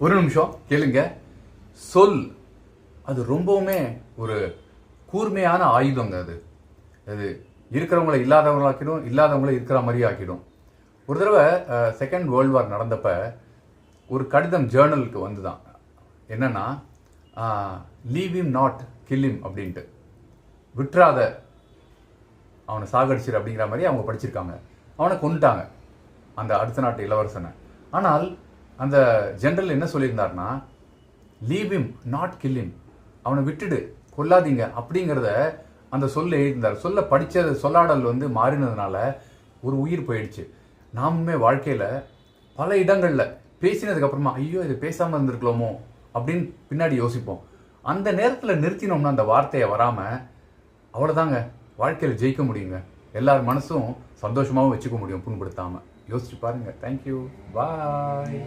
ஒரு நிமிஷம் கேளுங்க. சொல் அது ரொம்பவுமே ஒரு கூர்மையான ஆயுதங்க. அது இருக்கிறவங்கள இல்லாதவங்களாக்கிடும், இல்லாதவங்கள இருக்கிற மாதிரி ஆக்கிடும். ஒரு தடவை செகண்ட் வேர்ல்டு வார் நடந்தப்ப ஒரு கடிதம் ஜேர்னலுக்கு வந்துதான். என்னன்னா, leave him not kill him அப்படின்ட்டு, விட்டுறாத, அவனை சாகடிச்சிரு அப்படிங்கிற மாதிரி அவங்க படிச்சிருக்காங்க. அவனை கொண்டுட்டாங்க, அந்த அடுத்த நாட்டு இளவரசனை. ஆனால் அந்த ஜெனரல் என்ன சொல்லியிருந்தாருன்னா, leave him not kill him, அவனை விட்டுடு, கொல்லாதீங்க அப்படிங்கிறத அந்த சொல்ல எழுதியிருந்தார். சொல்ல படித்தது சொல்லாடல் மாறினதுனால ஒரு உயிர் போயிடுச்சு. நாமுமே வாழ்க்கையில் பல இடங்களில் பேசினதுக்கு அப்புறமா ஐயோ இது பேசாமல் இருந்திருக்கலாமோ அப்படின்னு பின்னாடி யோசிப்போம். அந்த நேரத்தில் நிறுத்தினோம்னா அந்த வார்த்தையை வராமல், அவ்வளோதாங்க, வாழ்க்கையில் ஜெயிக்க முடியுங்க. எல்லார் மனசும் சந்தோஷமாகவும் வச்சுக்க முடியும், புண்படுத்தாமல். யோசிச்சு பாருங்க. தேங்க்யூ, பாய்.